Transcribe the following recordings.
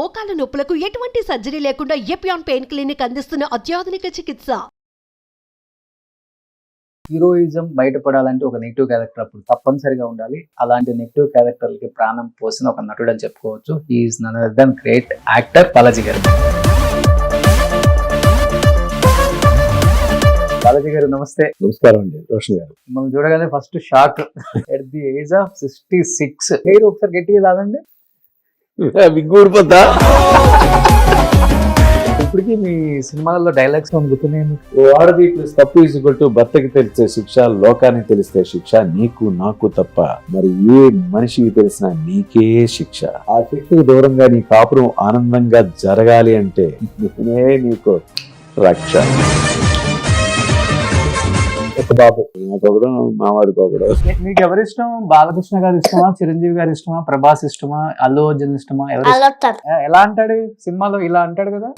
మోకాల నొప్పులకు ఎటువంటి సర్జరీ లేకుండా ఎపియాన్ పెయిన్ క్లినిక్ అందిస్తున్న అత్యాధునిక చికిత్స. హీరోయిజం బయటపడాలంటే ఒక నెగిటివ్ క్యారెక్టర్ అప్పుడు తప్పనిసరిగా ఉండాలి. అలాంటి నెగిటివ్ క్యారెక్టర్లకి ప్రాణం పోసిన ఒక నటుడు అని చెప్పుకోవచ్చు. He is none other than great actor Balaji గారు. బాలాజీ గారు నమస్తే. నమస్కారం అండి రోషన్ గారు. మిమ్మల్ని చూడగానే first shock. At the age of 66 hair ఒకసారి గట్టిగా లాదండి. విగ్గూడిపోతా. ఇప్పటికీ మీ సినిమాలలో డైలాగ్స్ గుర్తున్నాయి. ఆడది ప్లస్ తప్పు ఈక్వల్ టు భర్తకి తెలిసే శిక్ష, లోకానికి తెలిస్తే శిక్ష, నీకు నాకు తప్ప మరి ఏ మనిషికి తెలిసిన నీకే శిక్ష. ఆ శిక్షకు దూరంగా నీ కాపురం ఆనందంగా జరగాలి అంటే నేనే నీకు రక్ష. బాబు నాకొకడు మావాడికొకడు. మీకు ఎవరు ఇష్టం? బాలకృష్ణ గారు ఇష్టమా, చిరంజీవి గారు ఇష్టమా, ప్రభాస్ ఇష్టమా, అల్లు అర్జున్ ఇష్టమా? ఎవరు ఎలా అంటాడు సినిమాలో? ఇలా అంటాడు కదా.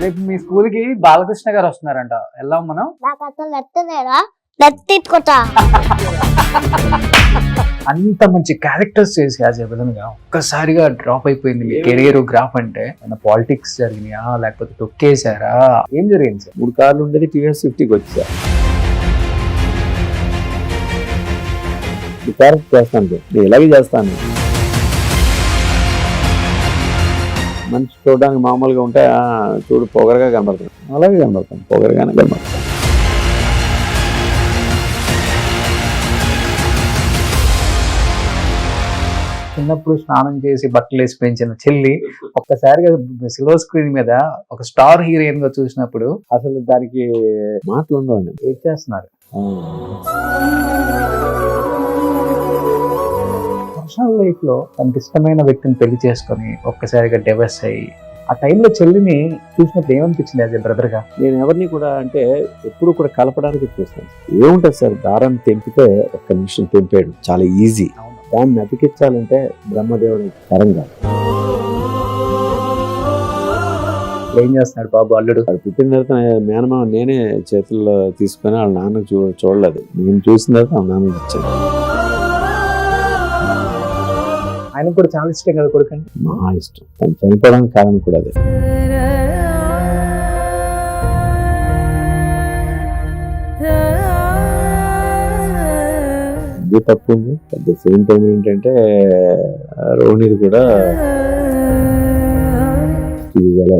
రేపు మీ స్కూల్ కి బాలకృష్ణ గారు వస్తున్నారంట. వెళ్దాం మనం. అంత మంచి క్యారెక్టర్స్ చేసి యాజ్ ఎ విలన్ గా ఒక్కసారిగా డ్రాప్ అయిపోయింది మీ కెరీర్ గ్రాఫ్. అంటే పాలిటిక్స్ జరిగినాయా లేకపోతే తొక్కేశారా? ఏం జరిగింది సార్? 3 కార్లు ఉండేది టీవీఎస్ 50కి వచ్చా. క్యారెక్టర్ చేస్తాను, నేను ఇలాగే చేస్తాను. మనిషి చూడడానికి మామూలుగా ఉంటే చూడు పొగరగా కనబడతాను, అలాగే కనబడతాను, పొగరగానే కనబడతాను. చిన్నప్పుడు స్నానం చేసి బట్టలు వేసి పెంచిన చెల్లి ఒక్కసారిగా సిల్వర్ స్క్రీన్ మీద ఒక స్టార్ హీరోయిన్ గా చూసినప్పుడు అసలు దానికి మాటలు ఉండవండి. ఏం చేస్తున్నారు? పర్సనల్ లైఫ్ లో తనకి ఇష్టమైన వ్యక్తిని పెళ్లి చేసుకొని ఒక్కసారిగా డివర్స్ అయ్యి ఆ టైంలో చెల్లిని చూసినప్పుడు ఏమనిపించింది యాజ్ ఎ బ్రదర్ గా? నేను ఎవరిని కూడా అంటే ఎప్పుడు కూడా కలపడానికి చూస్తాను. ఏముంటుంది సార్, దారాన్ని తెంపితే ఒక్క నిమిషం తెంపాడు, చాలా ఈజీ. దాన్ని అతికించాలంటే బ్రహ్మదేవుడి తరం కాదు. ఏం చేస్తున్నాడు బాబు అల్లుడు? వాడు పుట్టిన తర్వాత మేనమామ నేనే చేతుల్లో తీసుకొని వాళ్ళ నాన్న చూడలేదు, నేను చూసిన తర్వాత వాళ్ళ నాన్న ఇచ్చాను. ఆయనకు కూడా చాలా ఇష్టం కదా కొడుకండి. మా ఇష్టం. తను చనిపోవడానికి కారణం కూడా అదే. ఇది తప్పు ఉంది. అట్ ద సేమ్ టైం ఏంటంటే రోహిణిది కూడా ఇది ఎలా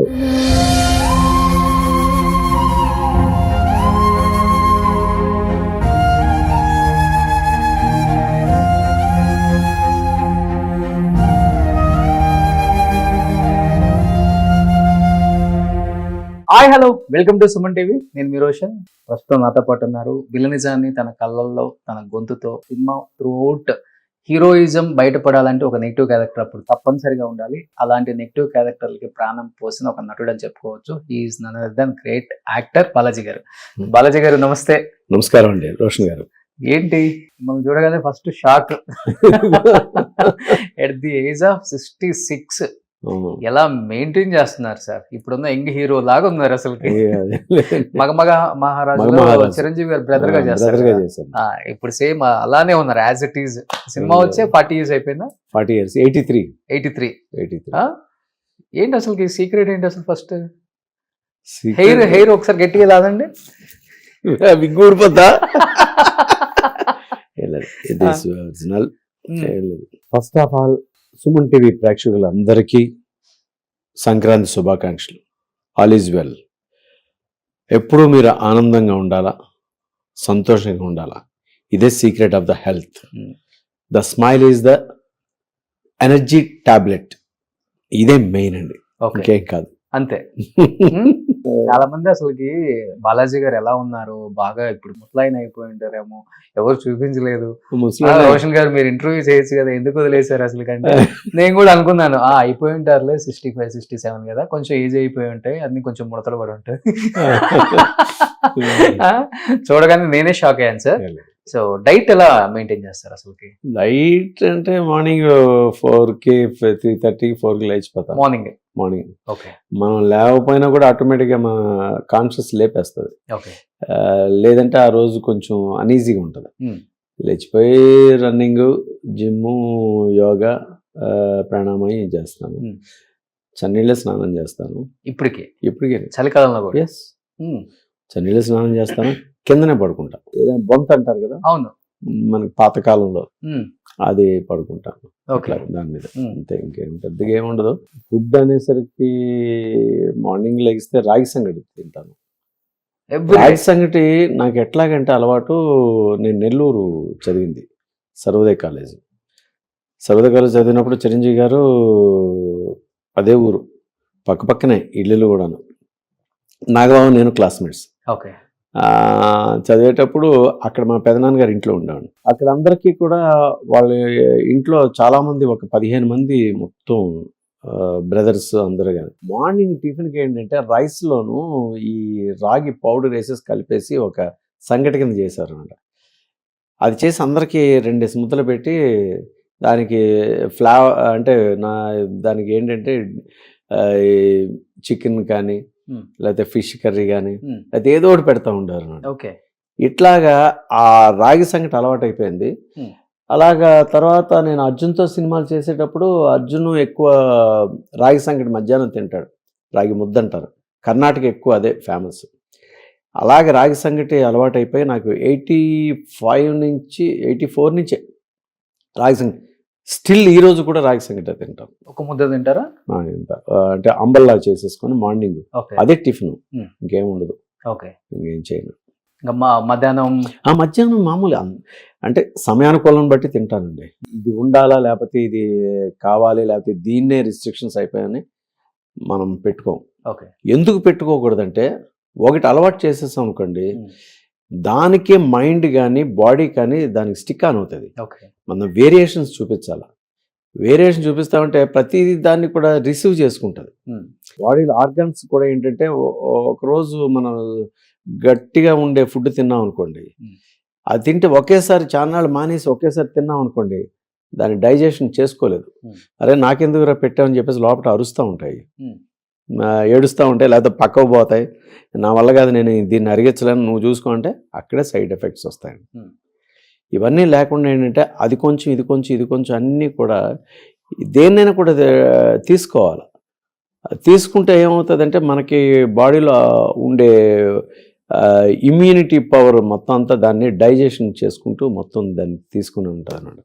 hi hello, welcome to Suman TV. నేను మీ రోషన్. ప్రస్తుతం నాతో పాటు ఉన్నారు. విలనిజాన్ని తన కళ్ళల్లో తన గొంతుతో సినిమా త్రూఅవుట్ హీరోయిజం బయటపడాలంటే ఒక నెగిటివ్ క్యారెక్టర్ అప్పుడు తప్పనిసరిగా ఉండాలి. అలాంటి నెగిటివ్ క్యారెక్టర్లకి ప్రాణం పోసిన ఒక నటుడు అని చెప్పుకోవచ్చు. He is none other than great actor Balaji గారు. బాలాజీ గారు నమస్తే. నమస్కారం అండి రోషన్ గారు. ఏంటి మిమ్మల్ని చూడగానే first shock. At the age of 66 ఎలా మెయింటైన్ చేస్తున్నారు సార్? ఇప్పుడున్న యంగ్ హీరో లాగా ఉన్నారు అసలు. మగ మహారాజు చిరంజీవి గారు బ్రదర్ గా చేస్తారు. ఇప్పుడు సేమ్ అలానే ఉన్నారు యాజ్ ఇట్ ఈజ్. సినిమా వచ్చే 40 years అయిపోయిందా? 40 years. 83. ఏంటి అసలు సీక్రెట్ ఏంటి అసలు? ఫస్ట్ హెయిర్ ఒకసారి గట్టిగా లాదండి. విగ్గూడిపోతా. First of all Suman TV ప్రేక్షకులందరికీ సంక్రాంతి శుభాకాంక్షలు. All is well. ఎప్పుడూ మీరు ఆనందంగా ఉండాలా, సంతోషంగా ఉండాలా. ఇదే secret of the health. The smile is the energy tablet. ఇదే మెయిన్ అండి, ఇంకేం కాదు. అంతే. చాలా మంది అసలుకి బాలాజీ గారు ఎలా ఉన్నారు, బాగా ఇప్పుడు ముసలాయన అయిపోయి ఉంటారేమో, ఎవరు చూపించలేదు. రోషన్ గారు మీరు ఇంటర్వ్యూ చేయొచ్చు కదా, ఎందుకు వదిలేశారు అసలు? కంటే నేను కూడా అనుకున్నాను అయిపోయి ఉంటారులే, 65, 67 కదా, కొంచెం ఏజ్ అయిపోయి ఉంటాయి, అన్ని కొంచెం ముడతలు పడి ఉంటాయి. చూడగానే నేనే షాక్ అయ్యాను సార్. సో డైట్ ఎలా మెయింటైన్ చేస్తారు అసలుకి? డైట్ అంటే మార్నింగ్ 4కి 3:30 4కి లేచిపోతాం. Morning okay. మనం లేకపోయినా కూడా ఆటోమేటిక్గా మన కాన్షియస్ లేపేస్తుంది. ఓకే. లేదంటే ఆ రోజు కొంచెం అనీజీగా ఉంటుంది. లేచిపోయి రన్నింగ్, జిమ్ము, యోగా, ప్రాణాయామం చేస్తాను. చన్నీళ్ళ స్నానం చేస్తాను. ఇప్పటికే చలికాలంలో కూడా ఎస్, చన్నీళ్ళ స్నానం చేస్తాను. కిందనే పడుకుంటా. ఏదైనా బొంత అంటారు కదా, అవును, మనకి పాతకాలంలో అది పడుకుంటాను. ఓకే. దాని మీద అంతే, ఇంకేం పెద్దగా ఏముండదు. ఫుడ్ అనేసరికి మార్నింగ్ లెగిస్తే రాగి సంగటి తింటాను. రాగి సంగటి నాకు ఎట్లాగంటే అలవాటు. నేను నెల్లూరు చదివింది, సర్వోదయ కాలేజ్ చదివినప్పుడు చిరంజీవి గారు అదే ఊరు, పక్కనే ఇల్లులు కూడాను. నాగబాబు నేను క్లాస్మేట్స్. ఓకే. చదివేటప్పుడు అక్కడ మా పెదనాన్నగారు ఇంట్లో ఉండేవాడు. అక్కడ అందరికీ కూడా వాళ్ళ ఇంట్లో చాలామంది, ఒక 15 మంది మొత్తం బ్రదర్స్ అందరూ. కానీ మార్నింగ్ టిఫిన్కి ఏంటంటే రైస్లోను ఈ రాగి పౌడర్ వేసేసి కలిపేసి ఒక సంగటి కింద చేశారు అనమాట. అది చేసి అందరికీ 2 ముద్దలు పెట్టి దానికి అంటే దానికి ఏంటంటే చికెన్ కానీ లేకపోతే ఫిష్ కర్రీ కానీ లేకపోతే ఏదో ఒకటి పెడతా ఉంటారు అన్నమాట. ఓకే. ఇట్లాగా ఆ రాగి సంగటి అలవాటు అయిపోయింది. అలాగా తర్వాత నేను అర్జున్తో సినిమాలు చేసేటప్పుడు అర్జున్ ఎక్కువ రాగి సంగటి మధ్యాహ్నం తింటాడు. రాగి ముద్ద అంటారు, కర్ణాటక ఎక్కువ అదే ఫేమస్. అలాగే రాగి సంగటి అలవాటు అయిపోయి నాకు 84 నుంచే రాగి సంగటి, స్టిల్ ఈరోజు కూడా రాగి సంగటి తింటాం. ఒక ముద్ద తింటారా? అంటే అంబల్లా చేసేసుకొని మార్నింగ్ అదే టిఫిన్, ఇంకేం ఉండదు. ఓకే. ఇంకేం చేయను. మధ్యాహ్నం మామూలు అంటే సమయానుకూలం బట్టి తింటానండి. ఇది ఉండాలా లేకపోతే ఇది కావాలి లేకపోతే దీన్నే రిస్ట్రిక్షన్స్ అయిపోయాయని మనం పెట్టుకోం. ఓకే. ఎందుకు పెట్టుకోకూడదంటే ఒకటి అలవాటు చేసేసాం అనుకోండి, దానికే మైండ్ కానీ బాడీ కానీ దానికి స్టిక్ ఆన్ అవుతుంది. మనం వేరియేషన్స్ చూపించాలి. వేరియేషన్ చూపిస్తామంటే ప్రతి దాన్ని కూడా రిసీవ్ చేసుకుంటుంది. బాడీలో ఆర్గన్స్ కూడా ఏంటంటే ఒకరోజు మనం గట్టిగా ఉండే ఫుడ్ తిన్నాం అనుకోండి, అది తింటే ఒకేసారి చాన్నాళ్ళు మానేసి ఒకేసారి తిన్నాం అనుకోండి, దాన్ని డైజెషన్ చేసుకోలేదు. అరే నాకెందుకురా పెట్టామని చెప్పేసి లోపల అరుస్తూ ఉంటాయి, ఏడుస్తూ ఉంటాయి, లేకపోతే పక్కకు పోతాయి. నా వల్ల కాదు, నేను దీన్ని అరిగించలేను, నువ్వు చూసుకో అంటే అక్కడే సైడ్ ఎఫెక్ట్స్ వస్తాయి. ఇవన్నీ లేకుండా ఏంటంటే అది కొంచెం ఇది కొంచెం ఇది కొంచెం అన్నీ కూడా దేన్నైనా కూడా తీసుకోవాలి. తీసుకుంటే ఏమవుతుందంటే మనకి బాడీలో ఉండే ఇమ్యూనిటీ పవర్ మొత్తం అంతా దాన్ని డైజెషన్ చేసుకుంటూ మొత్తం దాన్ని తీసుకుని ఉంటారు అన్నమాట.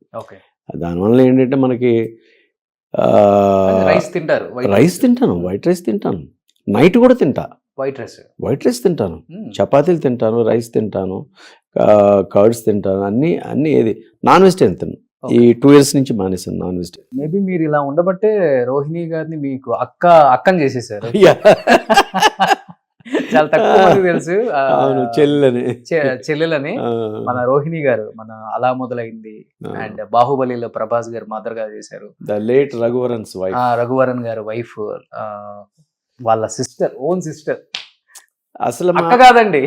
దానివల్ల ఏంటంటే మనకి రైస్ తింటాను, వైట్ రైస్ తింటాను, నైట్ కూడా తింటా. వైట్ రైస్ తింటాను, చపాతీలు తింటాను, రైస్ తింటాను, కర్డ్స్ తింటాను, అన్నీ ఏది నాన్ వెజిటేరియన్ తిన్నాను. ఈ 2 years నుంచి మానేసాను నాన్ వెజిటేరియన్. మేబీ మీరు ఇలా ఉండబట్టే రోహిణి గారిని మీకు అక్కని చేసేసారు. చాలా తక్కువ మంది తెలుసు చెల్లెలని. మన రోహిణి గారు మన అలా మొదలైంది అండ్ బాహుబలిలో ప్రభాస్ గారు మదర్ గా చేశారు. ద లేట్ రఘువరన్ గారు వైఫ్, వాళ్ళ సిస్టర్, ఓన్ సిస్టర్. అసలు అక్క కాదండి,